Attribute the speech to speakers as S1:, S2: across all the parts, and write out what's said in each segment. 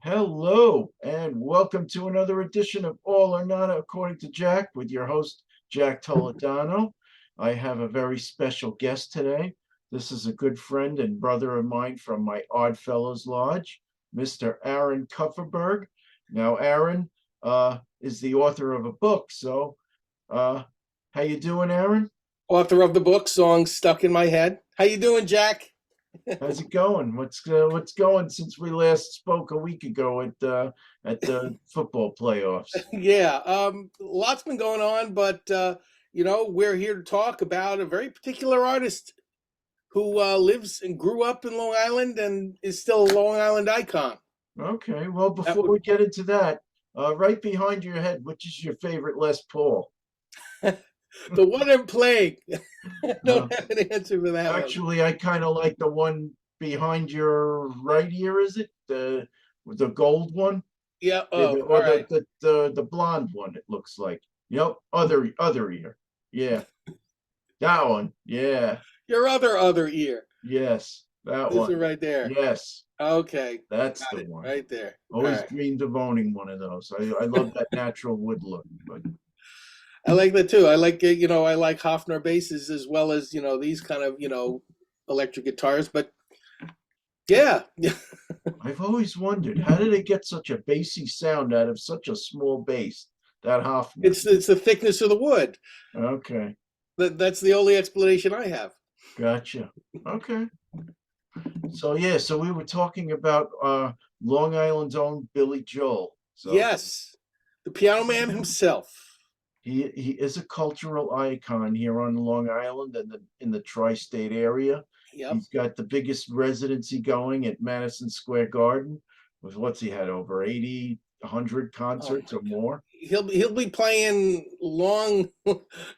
S1: Hello, and welcome to another edition of All or None According to Jack with your host, Jack Toledano. I have a very special guest today. This is a good friend and brother of mine from my Odd Fellows Lodge, Mr. Aaron Kupferberg. Now, Aaron is the author of a book. So, uh, how you doing, Aaron?
S2: Author of the book song stuck in my head. How you doing, Jack?
S1: How's it going? What's going since we last spoke a week ago at the football playoffs?
S2: Yeah, lots been going on, but we're here to talk about a very particular artist who lives and grew up in Long Island and is still a Long Island icon.
S1: Okay, well,
S2: That
S1: before
S2: would
S1: we get into that, right behind your head, which is your favorite Les Paul?
S2: the one I'm playing. I
S1: Uh,
S2: don't have an answer for that one.
S1: Actually, I kind of like the one behind your right ear. Is it the gold one?
S2: Yeah.
S1: Yeah,
S2: Oh,
S1: or
S2: all right.
S1: the blonde one? It looks like. Yep, other ear. Yeah, that one. Yeah.
S2: Your other ear.
S1: Yes, that
S2: This
S1: one.
S2: one right there.
S1: Yes,
S2: Okay,
S1: that's
S2: got
S1: the
S2: it
S1: one.
S2: right there. All
S1: Always
S2: right.
S1: dreamed of owning one of those. I love that natural wood look. But
S2: I like that too. I like I like Hofner basses as well as these kind of electric guitars. But yeah,
S1: I've always wondered, how did they get such a bassy sound out of such a small bass? That Hofner.
S2: it's the thickness of the wood.
S1: Okay,
S2: That's the only explanation I have.
S1: gotcha. Okay. So yeah, so we were talking about Long Island's own Billy Joel. So
S2: Yes, the piano man himself.
S1: he is a cultural icon here on Long Island and in the tri-state area.
S2: Yep.
S1: He's got the biggest residency going at Madison Square Garden with what's he had over 80, 100
S2: Oh
S1: concerts
S2: my
S1: or
S2: God.
S1: more.
S2: He'll be playing long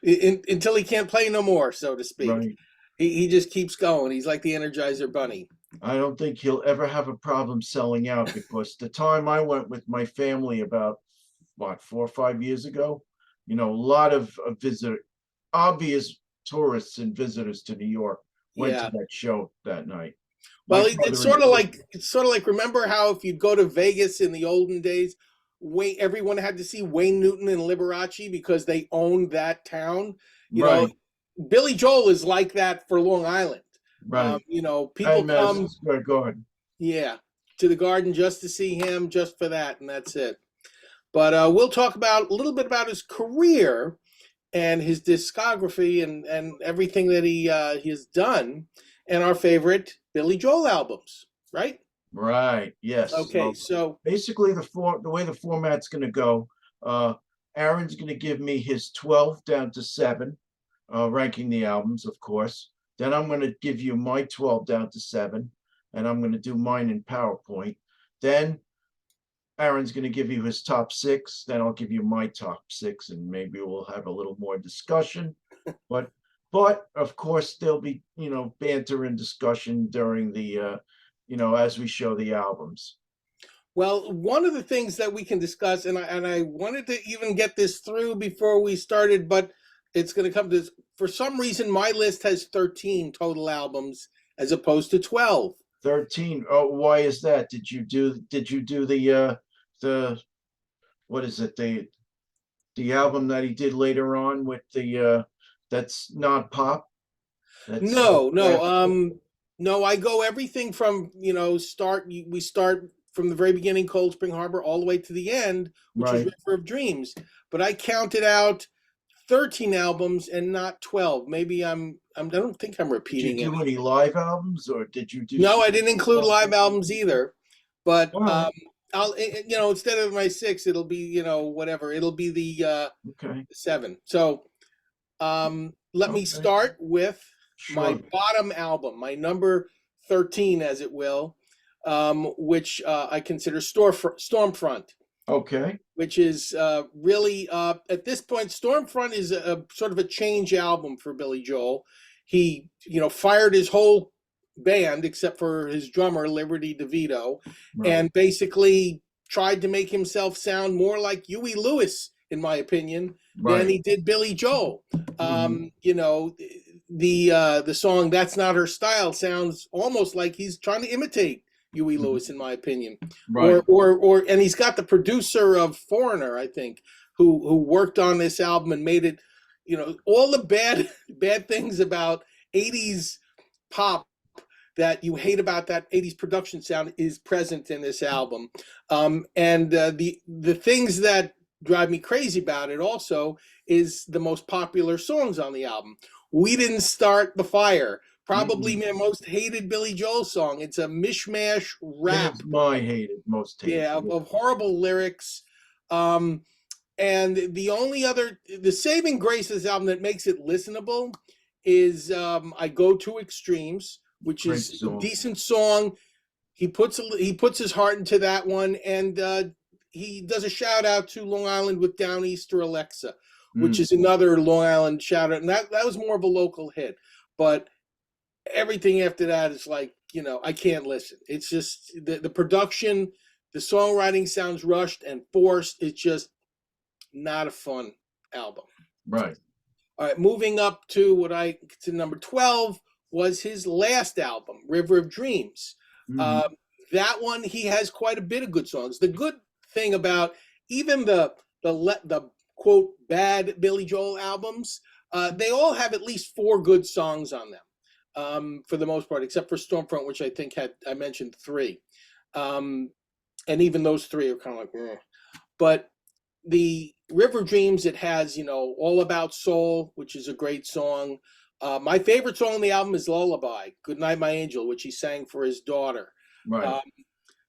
S2: until he can't play no more, so to speak.
S1: Right.
S2: He just keeps going. He's like the Energizer Bunny.
S1: I don't think he'll ever have a problem selling out because the time I went with my family about what 4 or 5 years ago, a lot of obvious tourists and visitors to New York went to
S2: Yeah.
S1: that show that night. My
S2: Well,
S1: brother included.
S2: it's sort of like remember how if you'd go to Vegas in the olden days, everyone had to see Wayne Newton and Liberace because they owned that town. You know,
S1: Right,
S2: Billy Joel is like that for Long Island.
S1: right.
S2: People
S1: And Madison
S2: come,
S1: Square Garden.
S2: yeah, to the Garden just to see him, just for that, and that's it. But we'll talk about a little bit about his career and his discography and everything that he has done, and our favorite Billy Joel albums, right?
S1: Right. Yes.
S2: Okay,
S1: So
S2: so
S1: basically the way the format's gonna go, uh Aaron's gonna give me his 12 down to 7, ranking the albums, of course. Then I'm gonna give you my 12 down to 7, and I'm gonna do mine in PowerPoint. Then Aaron's gonna give you his top six, then I'll give you my top six, and maybe we'll have a little more discussion. But but of course there'll be, banter and discussion during the as we show the albums.
S2: well, one of the things that we can discuss, and I wanted to even get this through before we started, but it's going to come to this. For some reason, my list has 13 total albums as opposed to 12.
S1: 13. Oh, why is that? Did you do the what is it? The album that he did later on with the that's not pop, that's
S2: No, no,
S1: classical.
S2: no. I go everything from we start from the very beginning, Cold Spring Harbor, all the way to the end, which was
S1: Right.
S2: River of Dreams. But I counted out 13 albums and not 12. Maybe I don't think I'm
S1: Did you
S2: repeating
S1: do
S2: anything.
S1: any live albums or did you do
S2: No,
S1: some
S2: I didn't include
S1: stuff?
S2: live albums either. But
S1: All right.
S2: instead of my six, it'll be whatever. It'll be the
S1: Okay.
S2: seven. So let me
S1: Okay.
S2: start with my
S1: Sure.
S2: bottom album, my number 13, as it will, which I consider Stormfront,
S1: Okay.
S2: which is really, at this point, Stormfront is a sort of a change album for Billy Joel. He, fired his whole band except for his drummer, Liberty DeVito,
S1: Right.
S2: and basically tried to make himself sound more like Huey Lewis, in my opinion, than
S1: Right.
S2: he did Billy Joel.
S1: Mhm.
S2: Um, you know, the song "That's Not Her Style" sounds almost like he's trying to imitate Huey
S1: Mhm.
S2: Lewis, in my opinion.
S1: Right.
S2: And he's got the producer of Foreigner, I think, who worked on this album and made it. All the bad things about '80s pop that you hate about that '80s production sound is present in this album. And the things that drive me crazy about it also is the most popular songs on the album. "We Didn't Start the Fire," probably
S1: Mhm.
S2: my most hated Billy Joel song. It's a mishmash
S1: It
S2: rap,
S1: is my most hated.
S2: yeah, of horrible lyrics. Um, and the saving grace of this album that makes it listenable is "I Go to Extremes," which
S1: Great
S2: is a
S1: song.
S2: decent song. He puts his heart into that one, and he does a shout out to Long Island with Downeaster Alexa, which
S1: Mm.
S2: is another Long Island shout out, and that was more of a local hit. But everything after that is like, I can't listen. It's just the production, the songwriting sounds rushed and forced. It's just not a fun album.
S1: Right.
S2: All right, moving up to number 12 was his last album, River of Dreams.
S1: Mhm.
S2: Um, that one, he has quite a bit of good songs. The good thing about even the quote bad Billy Joel albums, they all have at least 4 good songs on them, for the most part, except for Stormfront, which I think I mentioned 3, um, and even those 3 are kind of like, eh. But the River Dreams, it has, All About Soul, which is a great song. My favorite song on the album is Lullaby, Good Night My Angel, which he sang for his daughter.
S1: Right.
S2: Um,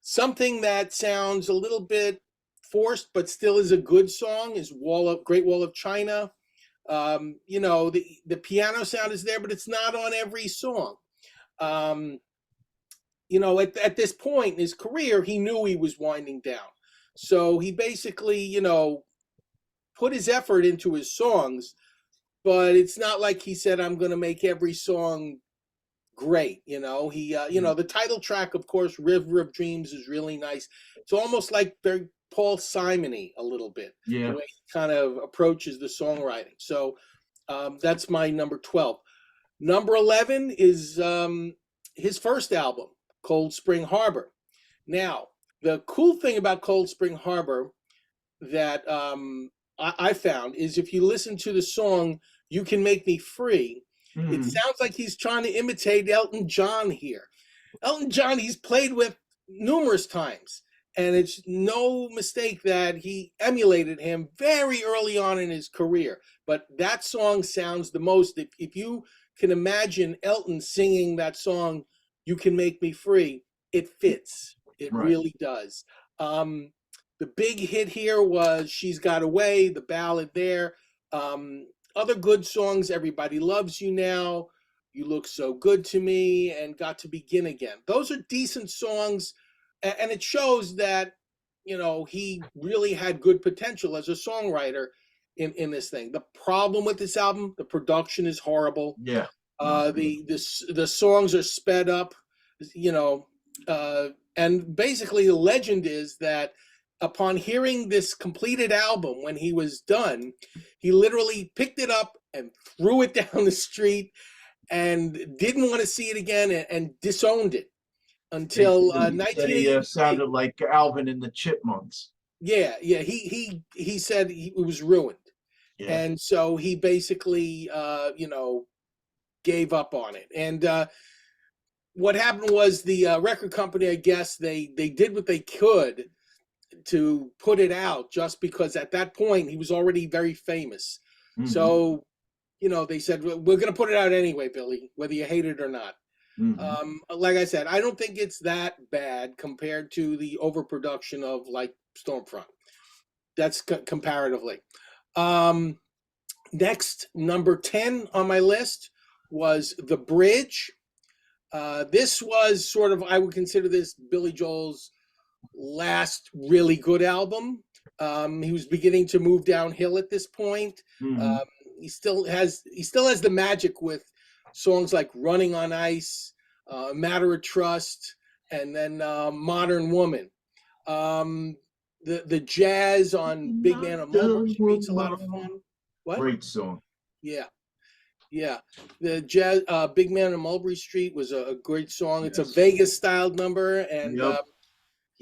S2: something that sounds a little bit forced, but still is a good song is Great Wall of China. The piano sound is there, but it's not on every song. Um, at this point in his career, he knew he was winding down. So he basically, put his effort into his songs, but it's not like he said, "I'm going to make every song great."
S1: Mm.
S2: The title track, of course, "River of Dreams," is really nice. It's almost like they're Paul Simony a little bit, the
S1: Yeah.
S2: way he kind of approaches the songwriting. So that's my number 12. Number 11 is his first album, Cold Spring Harbor. Now, the cool thing about Cold Spring Harbor that I found is if you listen to the song "You Can Make Me Free," it
S1: Mhm.
S2: sounds like he's trying to imitate Elton John here. Elton John, he's played with numerous times, and it's no mistake that he emulated him very early on in his career. But that song sounds the most. If you can imagine Elton singing that song, "You Can Make Me Free," it fits. It
S1: Right.
S2: really does. Um, the big hit here was "She's Got Away," the ballad there. Um, Other good songs: "Everybody Loves You Now," "You Look So Good to Me," and "Got to Begin Again." Those are decent songs, and it shows that he really had good potential as a songwriter in this thing. The problem with this album, the production is horrible.
S1: Yeah. Not good.
S2: The songs are sped up, you know, and basically the legend is that upon hearing this completed album, when he was done, he literally picked it up and threw it down the street and didn't want to see it again, and disowned it until
S1: He said he
S2: 1988.
S1: sounded like Alvin and the Chipmunks.
S2: Yeah, yeah. He said it was ruined,
S1: Yeah.
S2: and so he basically gave up on it. And what happened was the record company, I guess, they did what they could to put it out, just because at that point he was already very famous.
S1: Mhm.
S2: So they said, "We're going to put it out anyway, Billy, whether you hate it or not."
S1: Mhm.
S2: Like I said, I don't think it's that bad compared to the overproduction of like Stormfront. That's comparatively. Um, Next, number 10 on my list was "The Bridge." This was sort of, I would consider this Billy Joel's last really good album. He was beginning to move downhill at this point. Um,
S1: Mhm.
S2: he still has the magic with songs like "Running on Ice," "Matter of Trust," and then "Modern Woman." Um, the jazz on "Big Man
S1: Not
S2: on Mulberry
S1: the
S2: Street's a lot of
S1: woman.
S2: fun. What?
S1: Great song.
S2: Yeah, Yeah, the jazz, Big Man on Mulberry Street was a great song. It's a
S1: Yes.
S2: Vegas styled number, and
S1: Yep.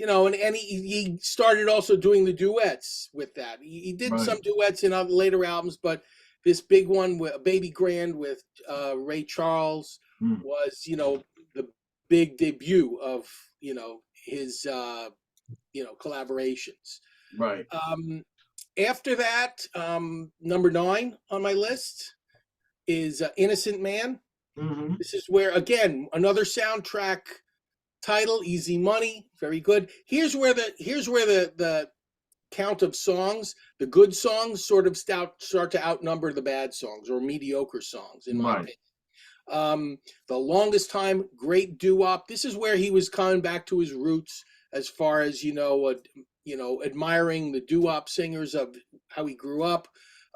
S2: and he started also doing the duets with that. He did
S1: Right.
S2: some duets in other later albums, but this big one with Baby Grand with Ray Charles
S1: Mm,
S2: was, the big debut of, his collaborations.
S1: right.
S2: Um, After that, number 9 on my list is Innocent Man.
S1: Hmm.
S2: This is where, again, another soundtrack title, Easy Money, very good. Here's where the count of songs, the good songs sort of start to outnumber the bad songs or mediocre songs, in my
S1: Right.
S2: opinion. The Longest Time, great doo-wop. This is where he was coming back to his roots as far as, admiring the doo-wop singers of how he grew up.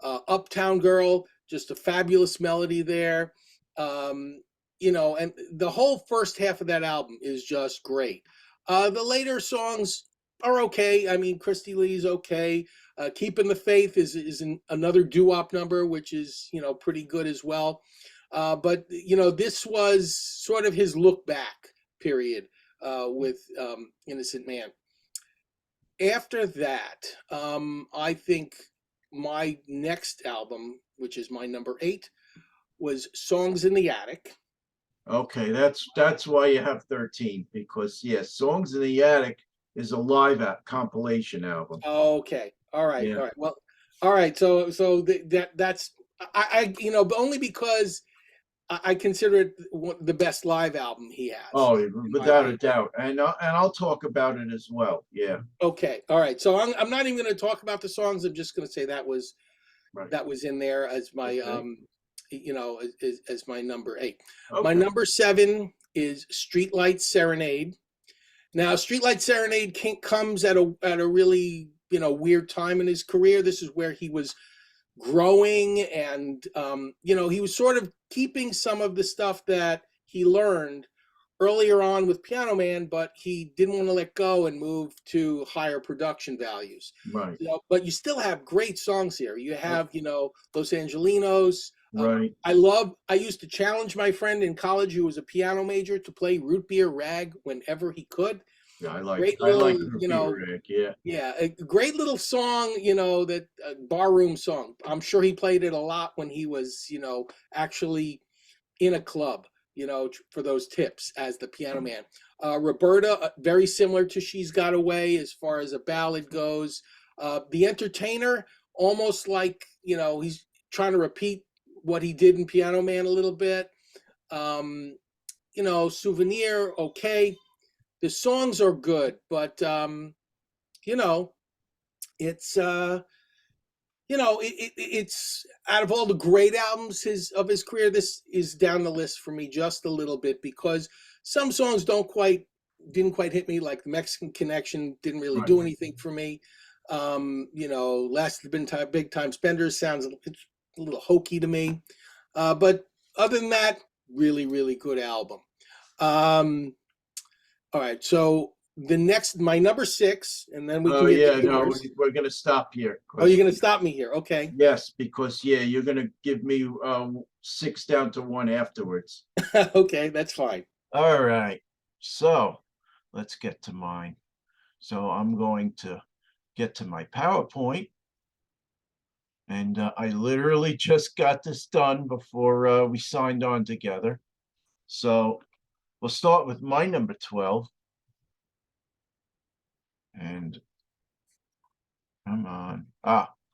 S2: Uptown Girl, just a fabulous melody there. And the whole first half of that album is just great. The later songs are okay. I mean, Christy Lee's okay. Keeping the Faith is another doo-wop number, which is, pretty good as well. But this was sort of his look back period with Innocent Man. After that, I think my next album, which is my number 8, was Songs in the Attic.
S1: Okay, that's why you have 13, because yes, Songs in the Attic is a live compilation album.
S2: Okay, all right,
S1: Yeah.
S2: all right. Well, all right. So that's but only because I consider it the best live album he has,
S1: Oh,
S2: in my
S1: without a
S2: opinion.
S1: doubt. And I'll talk about it as well. Yeah.
S2: Okay, all right. So I'm not even going to talk about the songs. I'm just going to say
S1: Right.
S2: that was in there as my
S1: Okay.
S2: as my number 8. My
S1: Okay.
S2: number 7 is Streetlight Serenade. Now, Streetlight Serenade comes at a really weird time in his career. This is where he was growing, and he was sort of keeping some of the stuff that he learned earlier on with Piano Man, but he didn't want to let go and move to higher production values.
S1: Right.
S2: But you still have great songs here. You
S1: Oh,
S2: have, Los Angelinos.
S1: right.
S2: I used to challenge my friend in college who was a piano major to play Root Beer Rag whenever he could.
S1: Yeah,
S2: Great
S1: I like
S2: little,
S1: Root Beer Rag. Yeah.
S2: yeah, a great little song, that barroom song. I'm sure he played it a lot when he was, actually in a club, for those tips as the piano man. Roberta, very similar to She's Got Away as far as a ballad goes. The Entertainer, almost like, he's trying to repeat what he did in Piano Man a little bit. Souvenir, okay. The songs are good, but you know, it's it's out of all the great albums of his career, this is down the list for me just a little bit because some songs didn't quite hit me, like the Mexican Connection didn't really
S1: Right.
S2: do anything for me. Last Big Time Spenders sounds it's a little hokey to me. But other than that, really, really good album. Um, all right, so my number 6, and then we
S1: Oh
S2: can get to
S1: yeah, no,
S2: yours.
S1: we're gonna stop here
S2: Oh, you're
S1: because
S2: going to stop me here. Okay.
S1: yes, because yeah, you're gonna give me 6 down to 1 afterwards.
S2: Okay, that's fine.
S1: All right. So let's get to mine. So I'm going to get to my PowerPoint. And I literally just got this done before we signed on together. So we'll start with my number 12. And come on.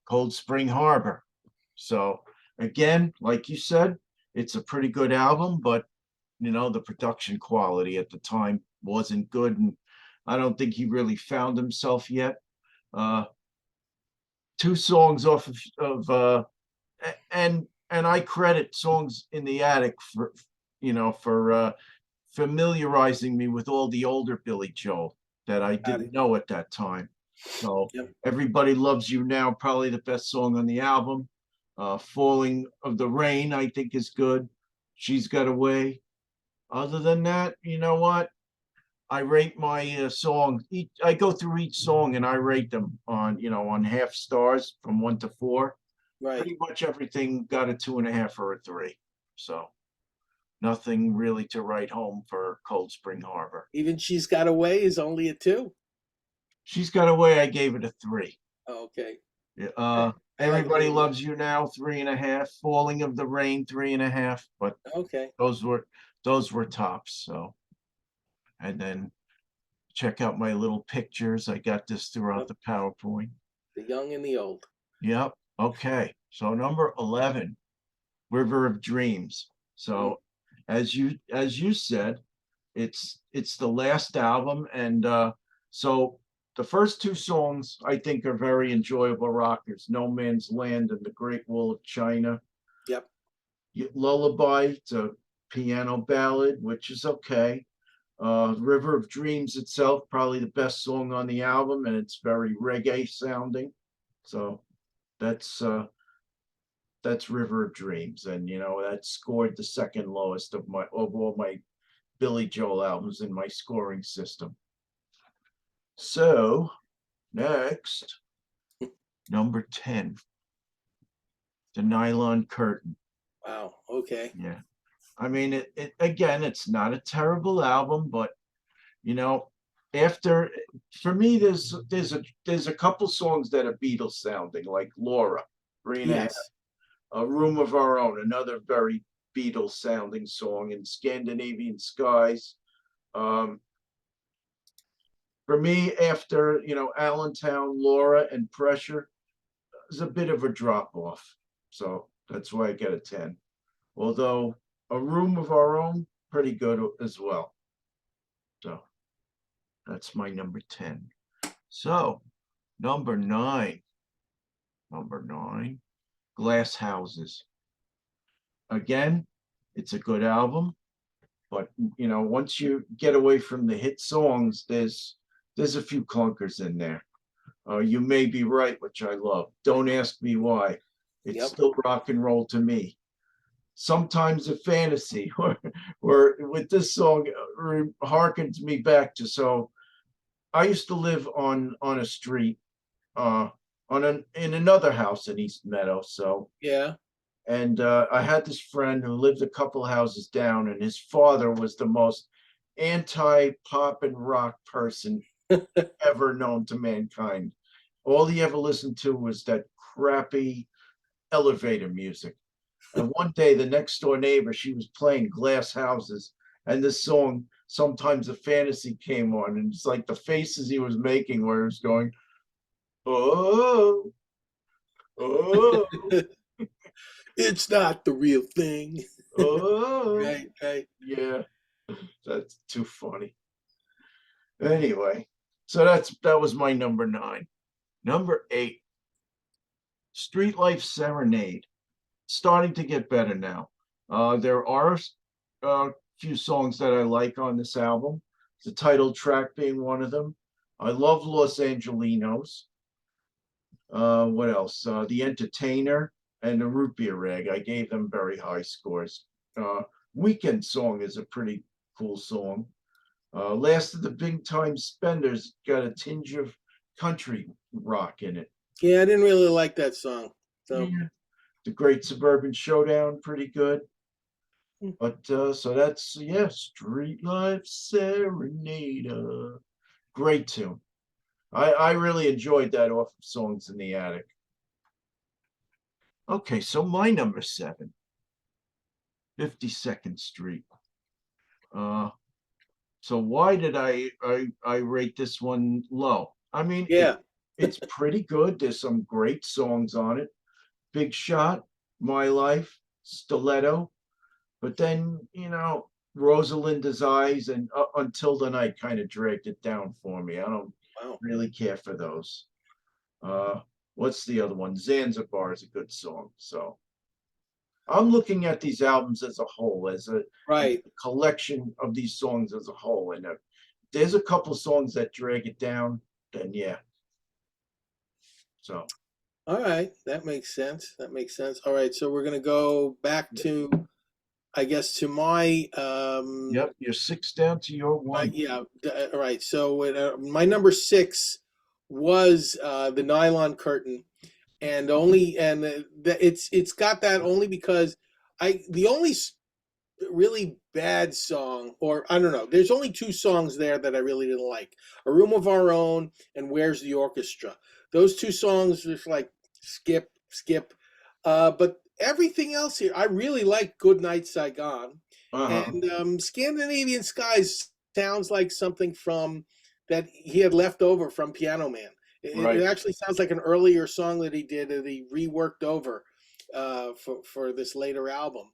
S1: Cold Spring Harbor. So again, like you said, it's a pretty good album, but the production quality at the time wasn't good. And I don't think he really found himself yet. Uh, 2 songs off of and I credit Songs in the Attic for familiarizing me with all the older Billy Joel that I
S2: Got it.
S1: didn't know at that time. So
S2: Yep.
S1: Everybody Loves You Now, probably the best song on the album. Falling of the Rain, I think is good. She's Got Away. Other than that, you know what? I rate my songs. I go through each song and I rate them on half stars from 1 to 4.
S2: Right.
S1: Pretty much everything got a 2.5 or a 3. So nothing really to write home for Cold Spring Harbor.
S2: Even She's Got Away is only a 2.
S1: She's Got Away, I gave it a 3.
S2: Oh, okay.
S1: Yeah,
S2: I like
S1: Everybody
S2: Dreamland.
S1: Loves You Now, 3.5. Falling of the Rain, 3.5. But
S2: Okay.
S1: those were tops. So, and then check out my little pictures. I got this throughout
S2: Yep.
S1: the PowerPoint.
S2: The young and the old.
S1: Yep. Okay. So number 11, River of Dreams.
S2: Mm.
S1: So as you said, it's the last album, and so the first two songs I think are very enjoyable rockers. No Man's Land and The Great Wall of China.
S2: Yep.
S1: Lullaby, it's a piano ballad, which is okay. River of Dreams itself, probably the best song on the album, and it's very reggae sounding. So that's uh, that's River of Dreams, and that scored the second lowest of all my Billy Joel albums in my scoring system. So next, number 10, The Nylon Curtain.
S2: Wow. Okay.
S1: Yeah. I mean, it again, it's not a terrible album, but you know, after for me, there's a couple songs that are Beatles sounding, like Laura, 3.5,
S2: Yes.
S1: A Room of Our Own, another very Beatles sounding song, and Scandinavian Skies. Um, for me, after Allentown, Laura, and Pressure, is a bit of a drop off. So that's why I get a 10. Although A Room of Our Own, pretty good as well. So that's my number 10. So number 9, Glass Houses. Again, it's a good album, but once you get away from the hit songs, there's a few clunkers in there. You May Be Right, which I love. Don't Ask Me Why. It's
S2: Yep.
S1: still rock and roll to me. Sometimes a Fantasy, or with this song, harkens me back to. So I used to live on a street, in another house in East Meadow. So,
S2: Yeah.
S1: and I had this friend who lived a couple houses down, and his father was the most anti-pop and rock person ever known to mankind. All he ever listened to was that crappy elevator music. And one day, the next door neighbor, she was playing Glass Houses, and this song, Sometimes a Fantasy, came on, and it's like the faces he was making, where he was going, oh, oh,
S2: It's not the real thing.
S1: oh,
S2: Right. Right.
S1: yeah, that's too funny. Anyway, so that was my number 9. Number 8, Street Life Serenade. Starting to get better now. There are a few songs that I like on this album, the title track being one of them. I love Los Angelinos. What else? The Entertainer and the Root Beer Rag. I gave them very high scores. Weekend Song is a pretty cool song. Last of the Big Time Spenders got a tinge of country rock in it.
S2: Yeah, I didn't really like that song. So.
S1: Yeah. The Great Suburban Showdown, pretty good. But so that's, yeah, Street Life Serenade. Great tune. I really enjoyed that off of Songs in the Attic. Okay, so my number 7, 52nd Street. So why did I rate this one low? I mean,
S2: Yeah.
S1: it's pretty good. There's some great songs on it. Big Shot, My Life, Stiletto. But then, Rosalinda's Eyes and Until the Night kind of dragged it down for me. I don't
S2: Wow.
S1: really care for those. What's the other one? Zanzibar is a good song. So I'm looking at these albums as a whole, as a
S2: Right.
S1: collection of these songs as a whole. And there's a couple songs that drag it down, then yeah. So
S2: All right. That makes sense. That makes sense. All right. So we're gonna go back to, I guess, to my
S1: yep, you're 6 down to your 1.
S2: yeah. All right. So my number 6 was the Nylon Curtain, and it's got that only because the only really bad song, or I don't know, there's only two songs there that I really didn't like: A Room of Our Own and Where's the Orchestra. Those two songs just like skip, skip. But everything else here, I really like Good Night Saigon.
S1: Uh-huh.
S2: And Scandinavian Skies sounds like something from that he had left over from Piano Man. It
S1: Right.
S2: actually sounds like an earlier song that he did that he reworked over for this later album.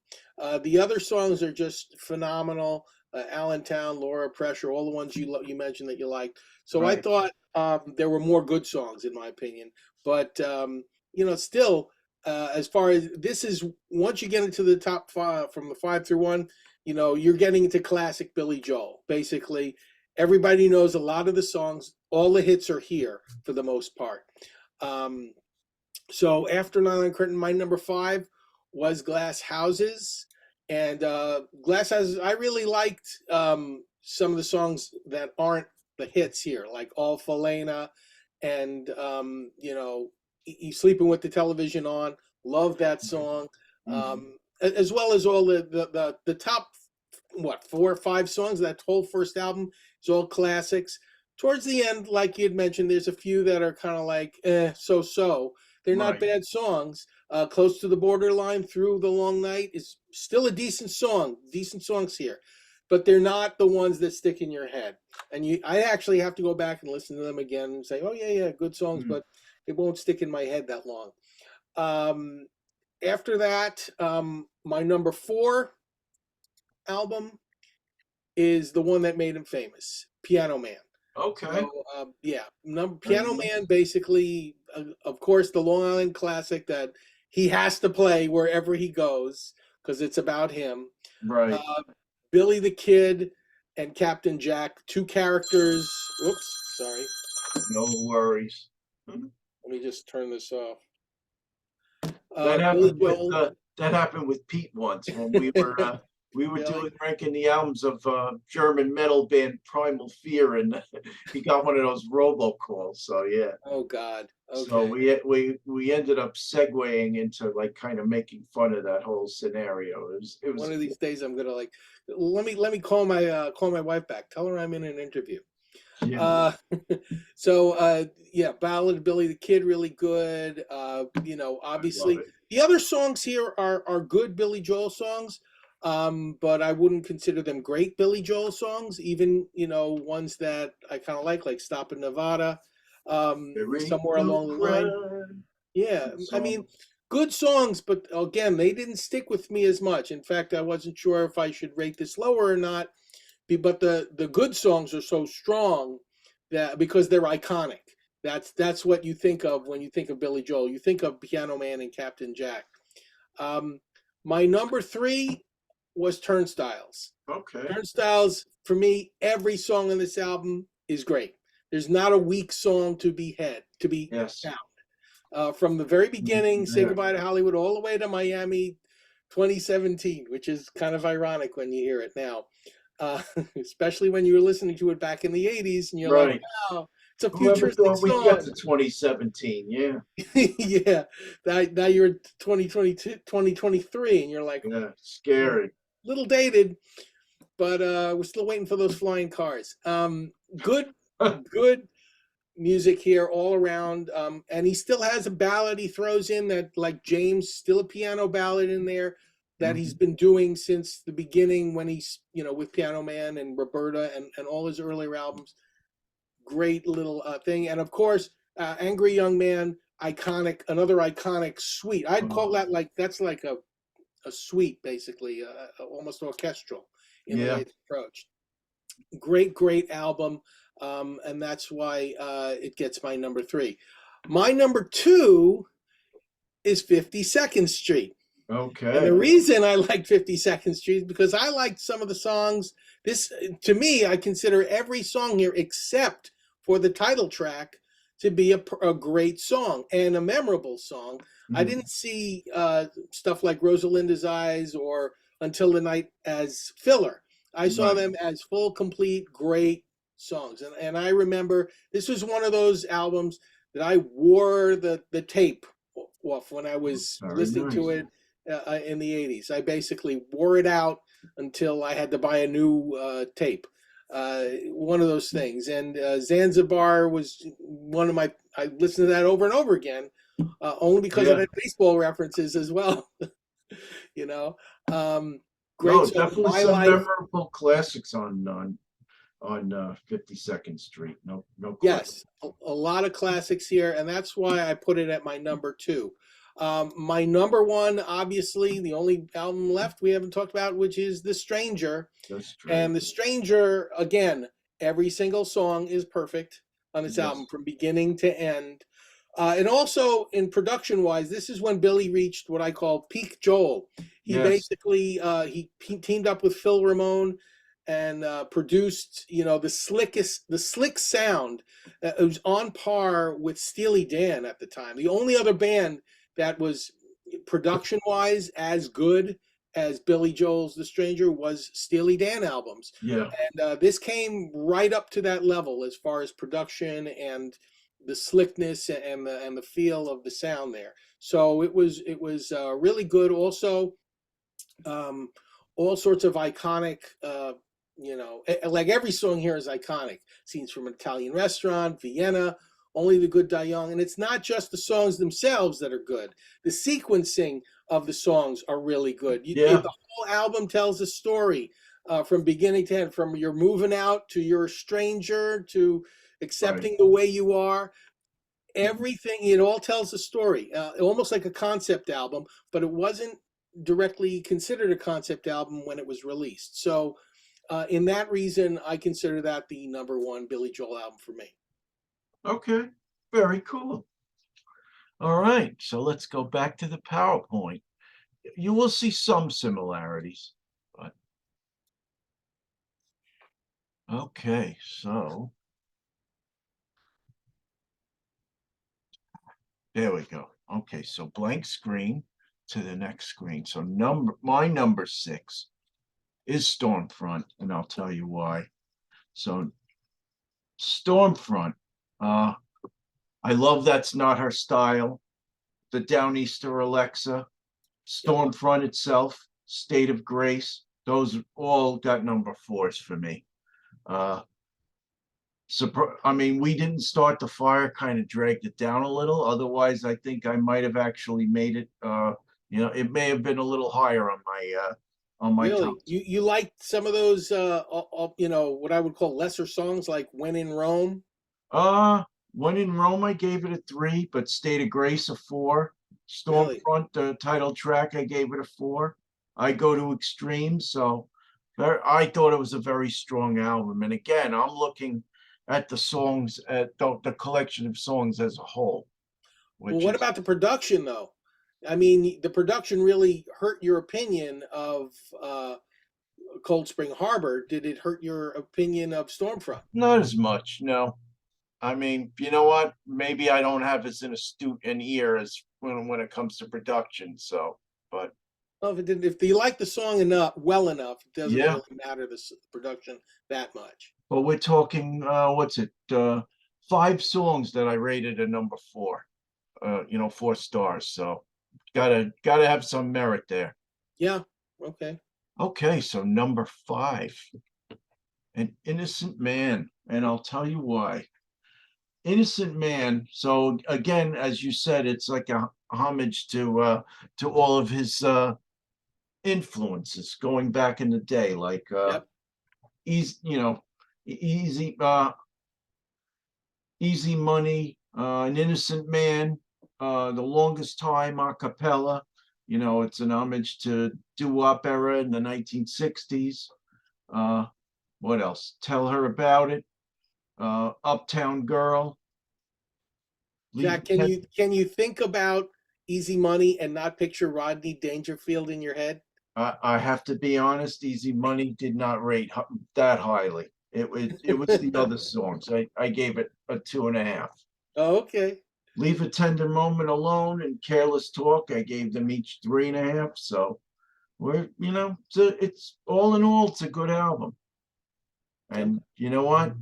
S2: The other songs are just phenomenal. Allentown, Laura Pressure, all the ones you mentioned that you liked. So I
S1: Right.
S2: thought there were more good songs in my opinion, but still, as far as this is, once you get into the top five from the 5 through 1, you're getting into classic Billy Joel. Basically, everybody knows a lot of the songs. All the hits are here for the most part. Um, so after Nylon Curtain, my number 5 was Glass Houses. And Glass Houses, I really liked some of the songs that aren't the hits here, like All Falena and, Sleeping with the Television On. Love that song.
S1: Mm-hmm.
S2: As well as all the top, 4 or 5 songs. That whole first album is all classics. Towards the end, like you had mentioned, there's a few that are kind of like, so. They're not
S1: Right.
S2: bad songs. Close to the Borderline, Through the Long Night is still a decent song. Decent songs here, but they're not the ones that stick in your head. And I actually have to go back and listen to them again and say, oh yeah, good songs,
S1: Mm.
S2: but it won't stick in my head that long. Um, After that, my number 4 album is the one that made him famous, Piano Man.
S1: Okay.
S2: So yeah,
S1: Very
S2: Piano Man,
S1: nice.
S2: basically, of course, the Long Island classic that he has to play wherever he goes because it's about him.
S1: Right.
S2: Uh, Billy the Kid and Captain Jack, two characters. Whoops, sorry.
S1: No worries. Mhm.
S2: Let me just turn this off.
S1: That
S2: Billy
S1: happened with
S2: Joel.
S1: that happened with Pete once when we were
S2: Really?
S1: doing ranking the albums of German metal band Primal Fear, and he got one of those robocalls. So yeah.
S2: Oh God.
S1: So
S2: Okay.
S1: we ended up segueing into like kind of making fun of that whole scenario. It
S2: One
S1: was
S2: of these days, I'm gonna like. Let me call my wife back. Tell her I'm in an interview.
S1: yeah,
S2: Uh, so yeah, Ballad of Billy the Kid, really good.
S1: I love
S2: Obviously
S1: it.
S2: the other songs here are good Billy Joel songs, but I wouldn't consider them great Billy Joel songs. Even ones that I kind of like Stop in Nevada,
S1: Very
S2: Somewhere
S1: blue
S2: Along the Line.
S1: cloud.
S2: Yeah,
S1: Good
S2: I mean,
S1: song.
S2: good songs, but again, they didn't stick with me as much. In fact, I wasn't sure if I should rate this lower or not, but the good songs are so strong that because they're iconic. That's what you think of when you think of Billy Joel. You think of Piano Man and Captain Jack. Um, my number 3 was Turnstiles.
S1: Okay.
S2: Turnstiles, for me, every song on this album is great. There's not a weak song to be
S1: Yes.
S2: found. From the very beginning, Say
S1: Yeah.
S2: Goodbye to Hollywood, all the way to Miami 2017, which is kind of ironic when you hear it now. Uh, Especially when you were listening to it back in the 80s and you're like,
S1: Right.
S2: wow, it's a
S1: Whoever
S2: futuristic
S1: thought we'd get
S2: song.
S1: to 2017? Yeah.
S2: Yeah, now you're 2022, 2023, and you're like,
S1: Yeah.
S2: "Hmm,
S1: Scary.
S2: little dated, but we're still waiting for those flying cars. Good, good music here all around. And he still has a ballad he throws in that, like James, still a piano ballad in there that he's
S1: Mhm.
S2: been doing since the beginning when he's, with Piano Man and Roberta and all his earlier albums. Great little thing. And of course, Angry Young Man, another iconic suite. I'd call
S1: Oh,
S2: that like, that's like a suite, basically, almost orchestral in the way
S1: yeah.
S2: it's approached. Great album, and that's why it gets my number 3. My number 2 is 52nd Street. And the
S1: Okay.
S2: reason I like 52nd Street is because I liked some of the songs. This, to me, I consider every song here except for the title track to be a great song and a memorable song. I
S1: Mm.
S2: didn't see stuff like Rosalinda's Eyes or Until the Night as filler. I saw
S1: Right.
S2: them as full, complete, great songs. And I remember this was one of those albums that I wore the tape off when I was
S1: Very
S2: listening to
S1: nice.
S2: it in the 80s. I basically wore it out until I had to buy a new tape. One of those things. And Zanzibar was one of my, I listened to that over and over again, only because it
S1: Yeah.
S2: had baseball references as well, you know. Um, Great
S1: No,
S2: song,
S1: definitely
S2: My
S1: some
S2: Life.
S1: memorable classics on 52nd Street. No question.
S2: Yes, a lot of classics here, and that's why I put it at my number two. My number one, obviously, the only album left we haven't talked about, which is The Stranger.
S1: The
S2: And The
S1: Stranger.
S2: Stranger, again, every single song is perfect on this album
S1: Yes.
S2: from beginning to end. And also in production wise, this is when Billy reached what I call peak Joel. He
S1: Yes.
S2: basically he teamed up with Phil Ramone and produced, the slick sound. It was on par with Steely Dan at the time. The only other band that was production wise as good as Billy Joel's The Stranger was Steely Dan albums.
S1: Yeah.
S2: And this came right up to that level as far as production and the slickness and the feel of the sound there. So it was really good. Also, um, all sorts of iconic. Like every song here is iconic. Scenes from an Italian restaurant, Vienna, Only the Good Die Young, and it's not just the songs themselves that are good. The sequencing of the songs are really good.
S1: Yeah.
S2: The whole album tells a story from beginning to end, from you're moving out to you're a stranger to
S1: Right.
S2: accepting the way you are. Everything, it all tells a story, almost like a concept album, but it wasn't directly considered a concept album when it was released. So, in that reason, I consider that the number one Billy Joel album for me.
S1: Okay. Very cool. All right. So let's go back to the PowerPoint. You will see some similarities, but okay. So there we go. Okay. So blank screen to the next screen. So my number 6 is Stormfront, and I'll tell you why. So Stormfront, uh, I love That's Not Her Style, the Downeaster Alexa,
S2: Yep.
S1: Stormfront itself, State of Grace. Those all got number 4s for me. Uh, I mean, we didn't start the fire, kind of dragged it down a little. Otherwise, I think I might have actually made it. It may have been a little higher on my top.
S2: Really, you liked some of those, what I would call lesser songs, like "When in Rome."
S1: When in Rome, I gave it a 3, but State of Grace a 4.
S2: Really,
S1: Stormfront, the title track, I gave it a 4. I go to extreme, so I thought it was a very strong album. And again, I'm looking at the songs, at the collection of songs as a whole,
S2: well,
S1: which
S2: what
S1: is
S2: about the production though? I mean, the production really hurt your opinion of Cold Spring Harbor. Did it hurt your opinion of Stormfront?
S1: not as much. No, I mean, you know what? Maybe I don't have as an astute an ear as when it comes to production. So, but
S2: Well, if you like the song well enough, it doesn't
S1: yeah.
S2: really matter the production that much.
S1: But we're talking, what's it? 5 songs that I rated a number 4. 4 stars. So gotta have some merit there.
S2: Yeah. Okay.
S1: Okay, so number 5, An Innocent Man, and I'll tell you why. Innocent Man. So again, as you said, it's like a homage to all of his influences going back in the day, like
S2: Yep.
S1: easy, easy Easy Money, An Innocent Man, The Longest Time a cappella. It's an homage to doo-wop era in the 1960s. Uh, what else? Tell Her About It, Uptown Girl, Leave
S2: Jack,
S1: It Ten-
S2: can you think about Easy Money and not picture Rodney Dangerfield in your head?
S1: I have to be honest, Easy Money did not rate that highly. It was the other songs. I gave it a 2.5.
S2: Oh, okay.
S1: Leave a Tender Moment Alone and Careless Talk, I gave them each 3.5. So it's all in all, it's a good album.
S2: Yep.
S1: And you know what?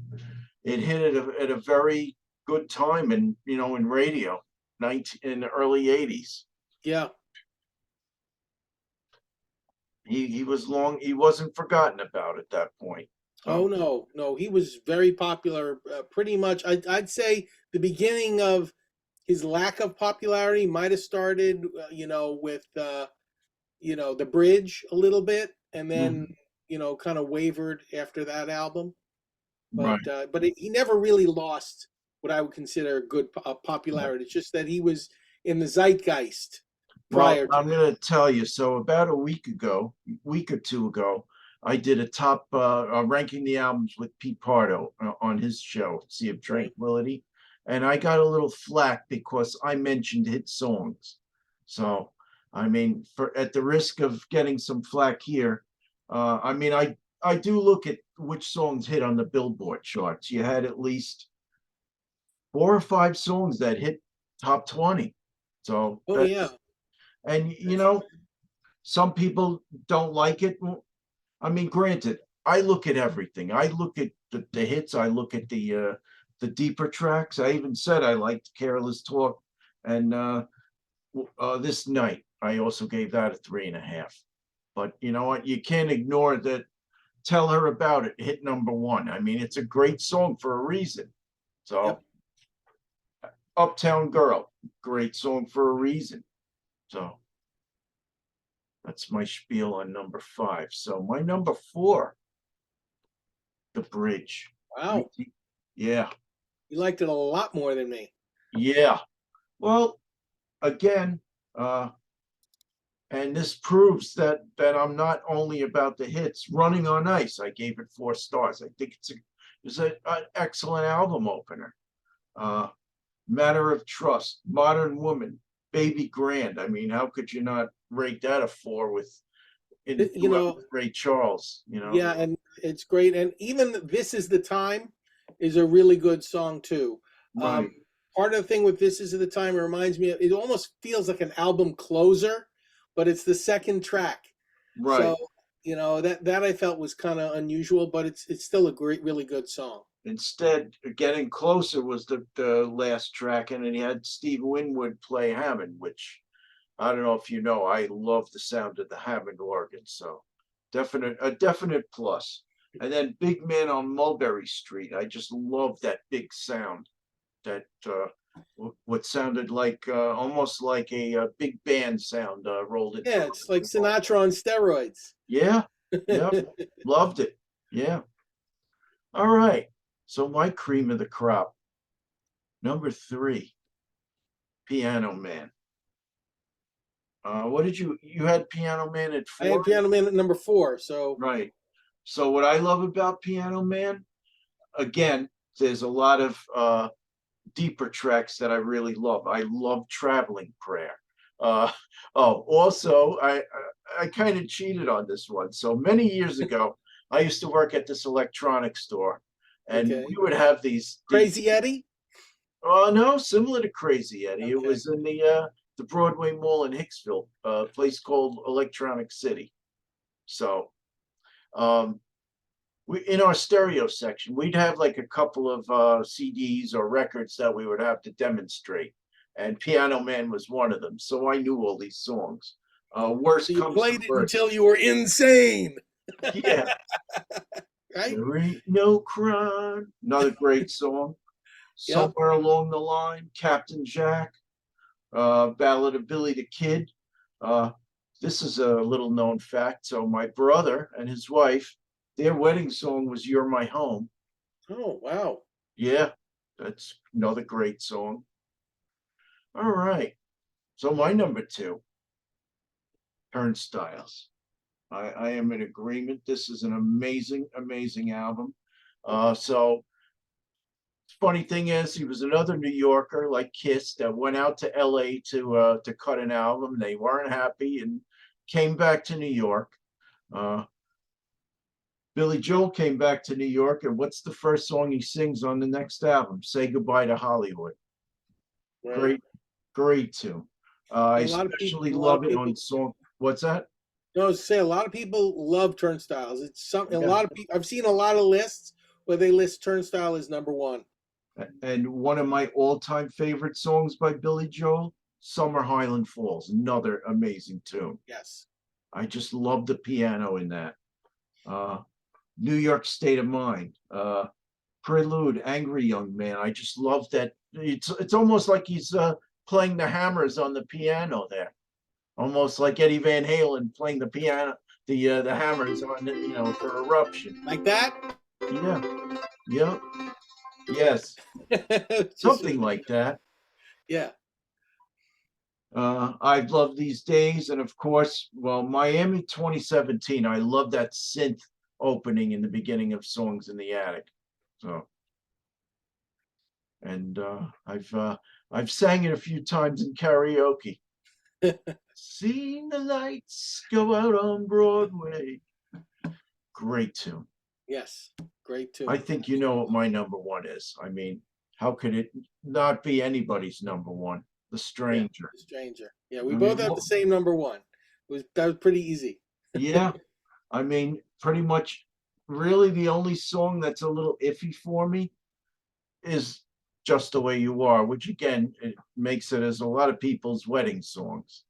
S1: It hit at a very good time in radio, in the early 80s.
S2: Yeah.
S1: he wasn't forgotten about at that point.
S2: Oh
S1: So
S2: no, no, he was very popular. Pretty much, I'd say the beginning of his lack of popularity might have started, with the bridge a little bit, and then
S1: mhm,
S2: kind of wavered after that album.
S1: right.
S2: But he never really lost what I would consider good popularity. It's just that he was in the zeitgeist
S1: Well,
S2: prior to
S1: I'm
S2: that.
S1: going to tell you. So about a week or two ago, I did a top ranking the albums with Pete Pardo on his show, Sea of
S2: Right?
S1: Tranquility, and I got a little flack because I mentioned hit songs. So, I mean, for at the risk of getting some flack here, I mean, I do look at which songs hit on the Billboard charts. You had at least 4 or 5 songs that hit top 20. So
S2: Oh yeah,
S1: that's and
S2: that's
S1: some people don't like it. Well, I mean, granted, I look at everything. I look at the hits. I look at the deeper tracks. I even said I liked Careless Talk, and this night I also gave that a 3.5. But you know what? You can't ignore that. Tell Her About It hit #1. I mean, it's a great song for a reason.
S2: yep.
S1: So Uptown Girl, great song for a reason. So that's my spiel on #5. So my #4, The Bridge.
S2: Wow,
S1: Yeah,
S2: you liked it a lot more than me.
S1: yeah. Well, again, uh, and this proves that I'm not only about the hits. Running on Ice, I gave it 4 stars. I think an excellent album opener. Uh, Matter of Trust, Modern Woman, Baby Grand. I mean, how could you not rate that a 4 with in the
S2: You
S1: duet
S2: know,
S1: with Ray Charles?
S2: yeah, and it's great. And even "This Is the Time" is a really good song too. Um,
S1: Right,
S2: Part of the thing with "This Is the Time" it reminds me of, it almost feels like an album closer, but it's the second track. So
S1: right.
S2: that I felt was kind of unusual, but it's still a great, really good song.
S1: Instead, Getting Closer was the last track, and then he had Steve Winwood play Hammond, which I don't know if you know, I love the sound of the Hammond organ, so a definite plus. And then Big Man on Mulberry Street, I just love that big sound that what sounded like almost like a big band sound rolled into
S2: Yeah,
S1: a
S2: it's like
S1: record.
S2: Sinatra on steroids.
S1: Yeah, yeah, loved it. Yeah. All right. So my cream of the crop, #3, Piano Man. What did you had Piano Man at
S2: I had
S1: 4?
S2: Piano Man at number 4, so
S1: Right. So what I love about Piano Man, again, there's a lot of deeper tracks that I really love. I love Traveling Prayer. Uh, oh, also, I kind of cheated on this one. So many years ago, I used to work at this electronics store, and we
S2: okay.
S1: would have these.
S2: Crazy Eddie?
S1: Oh no, similar to Crazy Eddie. It
S2: Okay.
S1: was in the Broadway Mall in Hicksville, a place called Electronic City. So um, we in our stereo section, we'd have like a couple of CDs or records that we would have to demonstrate, and Piano Man was one of them. So I knew all these songs.
S2: So
S1: Worst
S2: you
S1: comes to
S2: played it
S1: worst,
S2: until you were insane,
S1: yeah,
S2: right?
S1: there ain't no crime. Another great song.
S2: Yep.
S1: Somewhere along the line, Captain Jack, Ballad of Billy the Kid. Uh, this is a little known fact. So my brother and his wife, their wedding song was "You're My Home."
S2: Oh, wow.
S1: Yeah, that's another great song. All right. So my #2, Turnstiles. I am in agreement. This is an amazing, amazing album. So funny thing is, he was another New Yorker like Kiss that went out to LA to cut an album. They weren't happy and came back to New York. Uh, Billy Joel came back to New York, and what's the first song he sings on the next album? Say Goodbye to Hollywood.
S2: Right.
S1: Great, great tune. I
S2: And
S1: especially
S2: a lot
S1: love
S2: of
S1: it
S2: people,
S1: on song. What's that?
S2: no, say a lot of people love Turnstiles. It's something, a
S1: Yeah.
S2: lot of people, I've seen a lot of lists where they list Turnstile as number 1.
S1: And one of my all-time favorite songs by Billy Joel, Summer Highland Falls, another amazing tune.
S2: Yes.
S1: I just love the piano in that. New York State of Mind, Prelude, Angry Young Man. I just love that. It's almost like he's playing the hammers on the piano there, almost like Eddie Van Halen playing the piano, the hammers on it, for Eruption.
S2: Like that.
S1: Yeah, yeah, yes,
S2: Just
S1: something like that.
S2: yeah.
S1: I've loved These Days, and of course, well, Miami 2017. I love that synth opening in the beginning of Songs in the Attic. So, and I've sang it a few times in karaoke. Seeing the lights go out on Broadway. Great tune.
S2: Yes, great too.
S1: I think you know what my number one is. I mean, how could it not be anybody's number one? The
S2: Yeah,
S1: Stranger.
S2: The Stranger. Yeah, we
S1: I
S2: both
S1: mean,
S2: have the same number one. That was pretty easy.
S1: yeah, I mean, pretty much, really, the only song that's a little iffy for me is Just the Way You Are, which again, it makes it as a lot of people's wedding songs.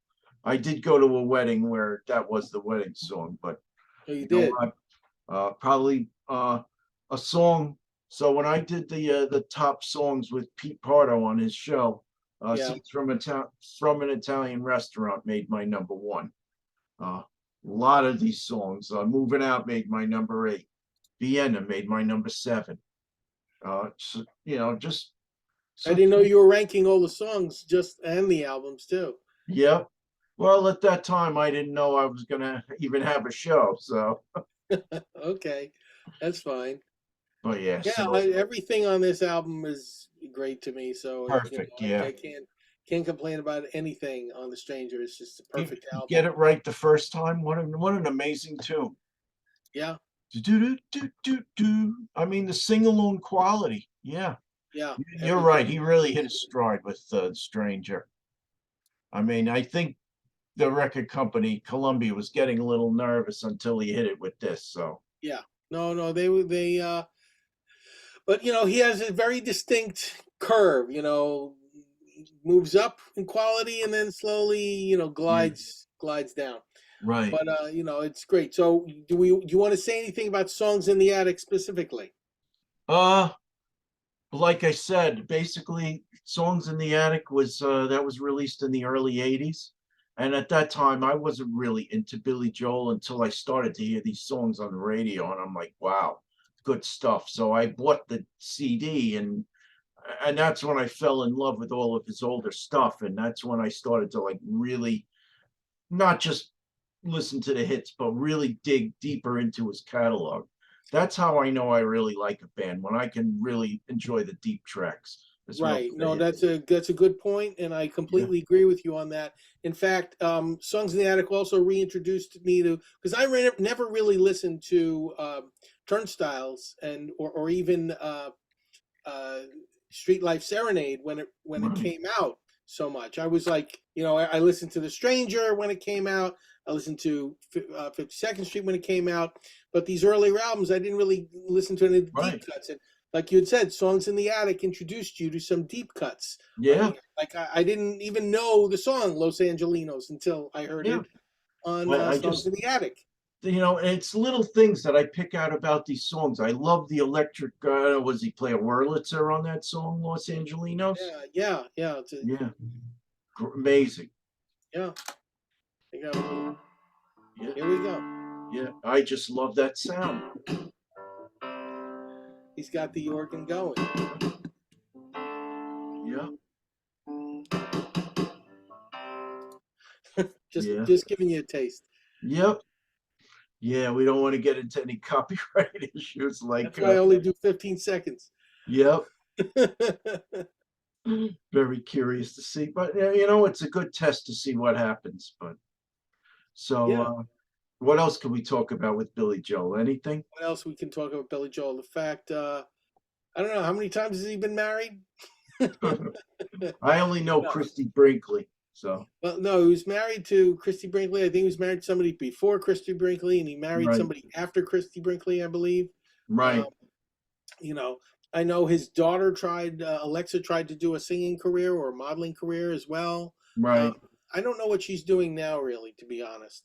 S1: I did go to a wedding where that was the wedding song, but
S2: Oh, you
S1: you know
S2: did.
S1: what? Probably a song. So when I did the top songs with Pete Pardo on his show,
S2: Yeah.
S1: Scenes from an Italian Restaurant made my number one. A lot of these songs, Moving Out made my number 8. Vienna made my number 7. So, just
S2: I
S1: such,
S2: didn't know you were ranking all the songs just and the albums too.
S1: yeah. Well, at that time, I didn't know I was gonna even have a show. So,
S2: Okay, that's fine.
S1: but yeah,
S2: Yeah,
S1: so
S2: everything on this album is great to me. So
S1: perfect. Yeah.
S2: I can't complain about anything on The Stranger. It's just a
S1: You
S2: perfect
S1: you
S2: album.
S1: get it right the first time. What an amazing tune.
S2: Yeah,
S1: Do, do, do, do, do. I mean, the sing-along quality. Yeah,
S2: yeah,
S1: you're right.
S2: everything.
S1: He really hit a stride with Stranger. I mean, I think the record company, Columbia, was getting a little nervous until he hit it with this. So,
S2: Yeah, no, they. But he has a very distinct curve. Moves up in quality and then slowly,
S1: yeah,
S2: glides down.
S1: right.
S2: But it's great. So do you want to say anything about Songs in the Attic specifically?
S1: Uh, like I said, basically, Songs in the Attic was that was released in the early '80s, and at that time, I wasn't really into Billy Joel until I started to hear these songs on the radio, and I'm like, wow, good stuff. So I bought the CD, and that's when I fell in love with all of his older stuff, and that's when I started to like really not just listen to the hits, but really dig deeper into his catalog. That's how I know I really like a band, when I can really enjoy the deep tracks as well
S2: Right.
S1: as the
S2: No, that's
S1: hits.
S2: a good point, and I
S1: Yeah,
S2: completely agree with you on that. In fact, Songs in the Attic also reintroduced me to, because never really listened to Turnstiles or even uh, Street Life Serenade when it
S1: right,
S2: came out so much. I was like, I listened to The Stranger when it came out. I listened to 52nd Street when it came out, but these earlier albums, I didn't really listen to any of the deep
S1: right.
S2: cuts. And like you had said, Songs in the Attic introduced you to some deep cuts on
S1: Yeah,
S2: here. Like I didn't even know the song Los Angelinos until I heard
S1: yeah.
S2: it on
S1: I
S2: Songs
S1: just,
S2: in the Attic.
S1: and it's little things that I pick out about these songs. I love the electric. Was he play a Wurlitzer on that song, Los Angelinos?
S2: Yeah.
S1: Yeah, amazing.
S2: Yeah. I got a little,
S1: Yeah,
S2: here we go.
S1: yeah. I just love that sound.
S2: He's got the organ going.
S1: Yeah,
S2: just
S1: yeah,
S2: just giving you a taste.
S1: yep. Yeah, we don't want to get into any copyright issues like
S2: That's why I only do 15 seconds.
S1: yep. Very curious to see, but yeah, it's a good test to see what happens. But so
S2: Yeah.
S1: what else can we talk about with Billy Joel? Anything?
S2: What else we can talk about Billy Joel? The fact, I don't know, how many times has he been married?
S1: I only know
S2: No.
S1: Christy Brinkley, so
S2: Well, no, he was married to Christy Brinkley. I think he was married to somebody before Christy Brinkley, and he married
S1: right,
S2: somebody after Christy Brinkley, I believe.
S1: right,
S2: Um, you know, I know his daughter Alexa tried to do a singing career or a modeling career as well. Um,
S1: right.
S2: I don't know what she's doing now, really, to be honest.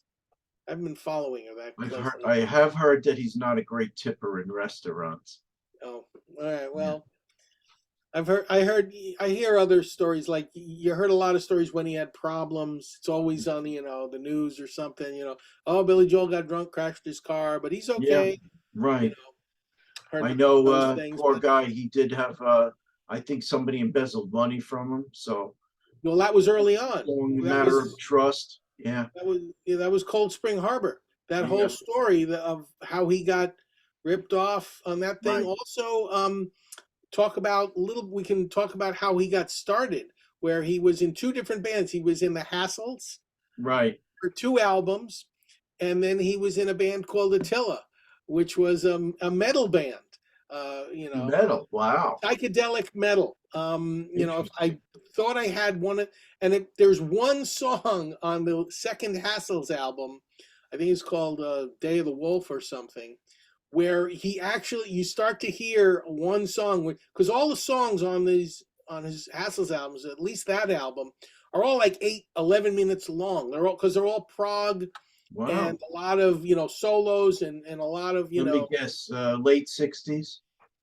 S2: haven't been following her that closely.
S1: I have heard that he's not a great tipper in restaurants.
S2: Oh, all right.
S1: Yeah.
S2: Well, I hear other stories. Like you heard a lot of stories when he had problems. It's always on, the news or something. Oh, Billy Joel got drunk, crashed his car, but he's
S1: Yeah,
S2: okay. You
S1: right.
S2: know, heard
S1: I know,
S2: those things.
S1: poor
S2: But
S1: guy, he did have, I think somebody embezzled money from him, so
S2: well, that was early on.
S1: only a
S2: That
S1: matter of
S2: was
S1: trust. Yeah,
S2: that was yeah, that was Cold Spring Harbor. That whole
S1: yeah,
S2: story of how he got ripped off on that thing.
S1: right,
S2: Also, we can talk about how he got started, where he was in two different bands. He was in the Hassles
S1: right.
S2: for two albums, and then he was in a band called Attila, which was a metal band.
S1: Metal, wow,
S2: Psychedelic metal. If I
S1: interesting.
S2: thought I had there's one song on the second Hassles album, I think it's called Day of the Wolf or something, where you start to hear one song, because all the songs on his Hassles albums, at least that album, are all like 8, 11 minutes long. They're all prog
S1: Wow.
S2: and a lot of solos and a lot of
S1: Let me guess, late 60s?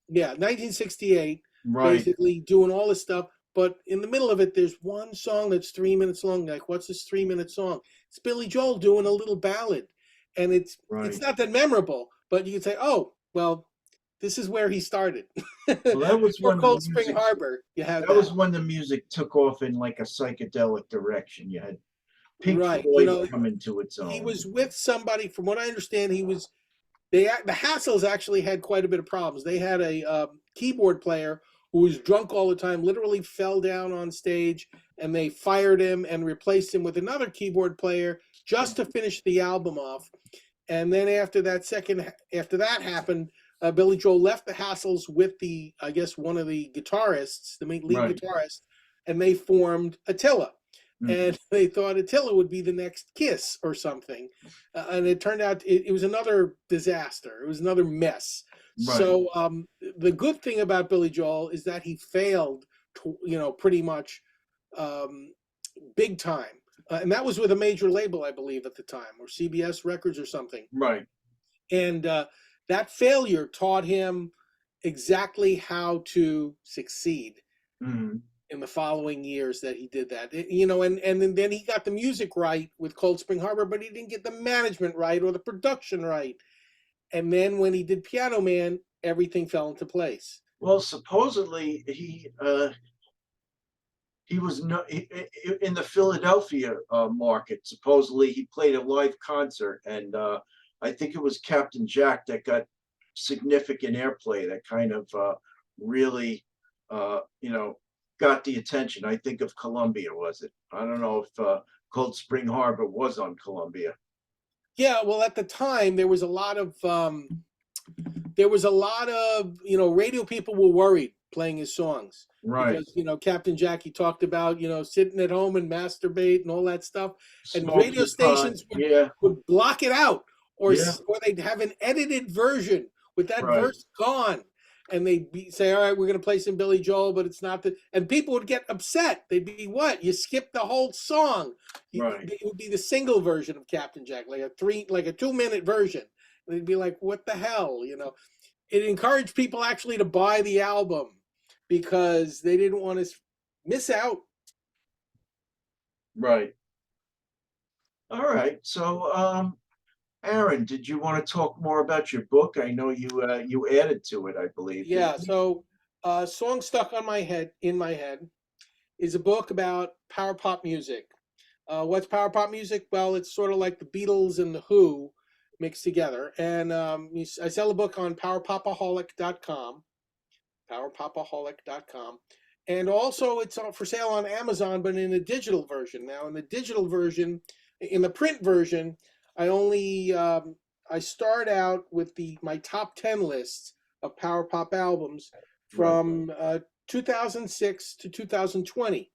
S2: yeah, 1968,
S1: Right,
S2: basically doing all this stuff. But in the middle of it, there's one song that's 3 minutes long. Like, what's this 3 minute song? It's Billy Joel doing a little ballad, and it's
S1: right.
S2: not that memorable. But you can say, oh, well, this is where he started.
S1: Well, that was
S2: Before
S1: when the
S2: Cold Spring
S1: music,
S2: Harbor, you had
S1: that was
S2: that.
S1: when the music took off in like a psychedelic direction. You had Pink
S2: Right.
S1: Floyd come into its
S2: He
S1: own.
S2: was with somebody. From what I understand, the Hassles actually had quite a bit of problems. They had a keyboard player who was drunk all the time, literally fell down on stage, and they fired him and replaced him with another keyboard player just to finish the album off. And then after that happened, Billy Joel left the Hassles with I guess one of the guitarists, the main lead
S1: Right.
S2: guitarist, and they formed Attila.
S1: Mhm.
S2: And they thought Attila would be the next Kiss or something, and it turned out it was another disaster. It was another mess.
S1: Right.
S2: So the good thing about Billy Joel is that he failed, pretty much um, big time, and that was with a major label, I believe, at the time, or CBS Records or something.
S1: Right.
S2: And that failure taught him exactly how to succeed
S1: Mhm.
S2: in the following years that he did that. And then he got the music right with Cold Spring Harbor, but he didn't get the management right or the production right. And then when he did Piano Man, everything fell into place.
S1: Well, supposedly he was no in the Philadelphia market. Supposedly he played a live concert, and I think it was Captain Jack that got significant airplay. That kind of really, you know, got the attention. I think of Columbia, was it? I don't know if Cold Spring Harbor was on Columbia.
S2: Yeah, well, at the time there was a lot of radio people were worried playing his songs
S1: Right.
S2: because Captain Jackie talked about sitting at home and masturbate and all that stuff, and
S1: Smoke
S2: radio
S1: your pot.
S2: stations
S1: Yeah.
S2: would block it out,
S1: Yeah.
S2: or they'd have an edited version with that
S1: Right.
S2: verse gone, and say, all right, we're going to play some Billy Joel, but it's not the, and people would get upset. They'd be, what, you skipped the whole song.
S1: Right.
S2: It would be the single version of Captain Jack, like a 2-minute version. They'd be like, what the hell, It encouraged people actually to buy the album because they didn't want to miss out.
S1: Right. All right. So, Aaron, did you want to talk more about your book? I know you added to it, I believe, didn't
S2: Yeah,
S1: you?
S2: so Song Stuck in my head is a book about power pop music. What's power pop music? Well, it's sort of like the Beatles and the Who mixed together. And I sell a book on powerpopaholic.com, powerpopaholic.com. And also it's for sale on Amazon, but in a digital version. Now, in the digital version, in the print version, I start out with my top 10 lists of power pop albums
S1: Right.
S2: from 2006 to 2020.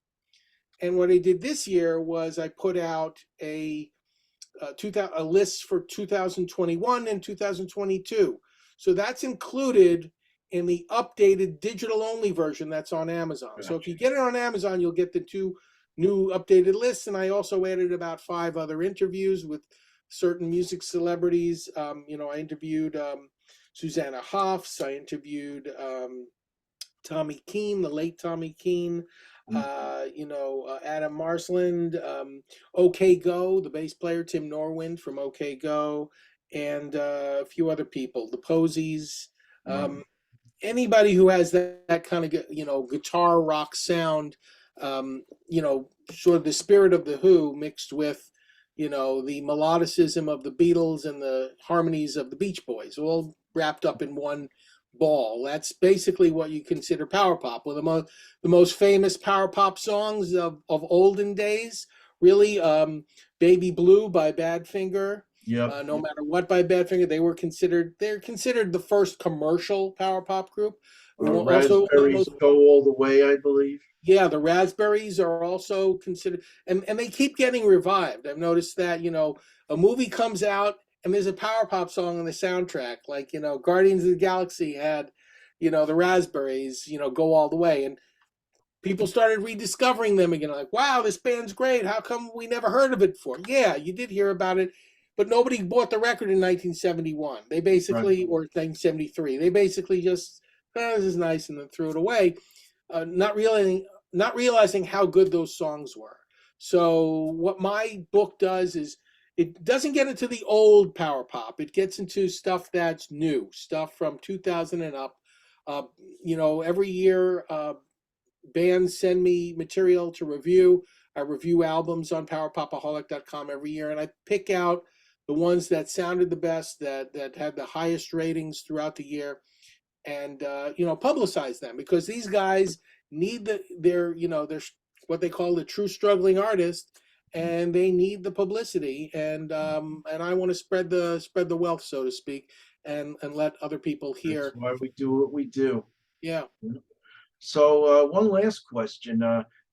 S2: And what I did this year was I put out a list for 2021 and 2022. So that's included in the updated digital only version that's on Amazon. So if
S1: Gotcha.
S2: you get it on Amazon, you'll get the two new updated lists. And I also added about 5 other interviews with certain music celebrities. I interviewed Susanna Hoffs. I interviewed Tommy Keene, the late Tommy Keene.
S1: Mm,
S2: Adam Marsland, OK Go, the bass player Tim Norwind from OK Go, and a few other people, the Posies.
S1: right.
S2: Anybody who has that kind of guitar rock sound, sort of the spirit of the Who mixed with the melodicism of the Beatles and the harmonies of the Beach Boys, all wrapped up in one ball. That's basically what you consider power pop. Well, the most famous power pop songs of olden days, really, Baby Blue by Badfinger.
S1: Yep.
S2: No matter what by Badfinger, they're considered the first commercial power pop group. Also, the
S1: Raspberries
S2: most
S1: go all the way, I believe.
S2: yeah, the Raspberries are also considered, and they keep getting revived. I've noticed that a movie comes out and there's a power pop song on the soundtrack, like Guardians of the Galaxy had, the Raspberries, go all the way, and people started rediscovering them again. Like, wow, this band's great. How come we never heard of it before? Yeah, you did hear about it, but nobody bought the record in 1971. They
S1: Right.
S2: basically, or 1973, they basically just, this is nice, and then threw it away, not realizing how good those songs were. So what my book does is it doesn't get into the old power pop. It gets into stuff that's new, stuff from 2000 and up. Every year, bands send me material to review. I review albums on powerpopaholic.com every year, and I pick out the ones that sounded the best, that had the highest ratings throughout the year, and publicize them, because these guys need they're what they call the true struggling artist, and they need the publicity, and I want to spread the wealth, so to speak, and let other people
S1: That's
S2: hear.
S1: why we do what we do.
S2: Yeah.
S1: So, one last question,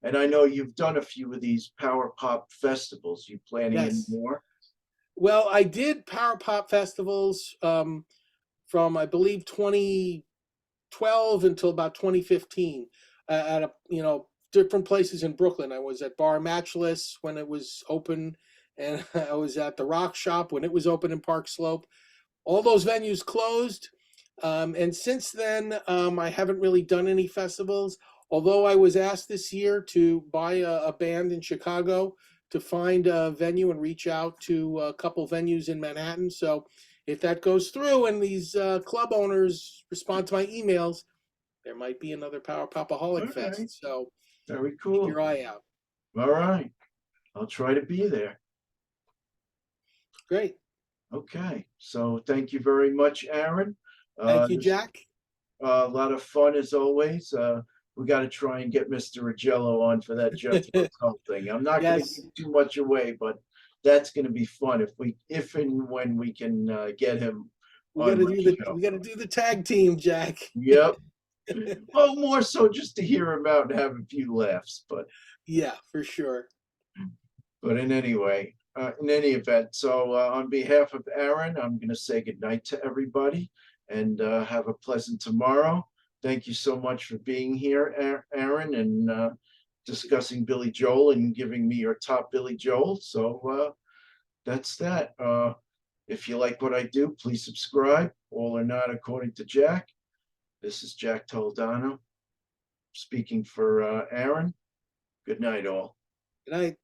S1: and I know you've done a few of these Power Pop festivals. You planning any
S2: Yes.
S1: more?
S2: Well, I did power pop festivals from, I believe, 2012 until about 2015, at different places in Brooklyn. I was at Bar Matchless when it was open, and I was at the Rock Shop when it was open in Park Slope. All those venues closed, and since then, I haven't really done any festivals. Although I was asked this year to buy a band in Chicago, to find a venue and reach out to a couple venues in Manhattan. So if that goes through and these club owners respond to my emails, there might be another Power
S1: All
S2: Popaholic
S1: right,
S2: Fest. So
S1: very
S2: keep
S1: cool.
S2: your eye out.
S1: All right, I'll try to be there.
S2: Great.
S1: Okay, so thank you very much, Aaron.
S2: Thank you,
S1: This
S2: Jack.
S1: a lot of fun as always. We got to try and get Mr. Rigello on for that Jethro Tull thing. I'm not going to
S2: Yes,
S1: give too much away, but that's going to be fun if and when we can get him
S2: we got
S1: on
S2: to
S1: my
S2: do the
S1: show.
S2: we got to do the tag team, Jack.
S1: Yep. Well, more so just to hear him out and have a few laughs,
S2: Yeah, for sure.
S1: but in any event, so on behalf of Aaron, I'm going to say goodnight to everybody and have a pleasant tomorrow. Thank you so much for being here, Aaron, and discussing Billy Joel and giving me your top Billy Joel. So that's that. If you like what I do, please subscribe. All or not, according to Jack. This is Jack Toledano speaking for Aaron. Good night, all.
S2: Good night.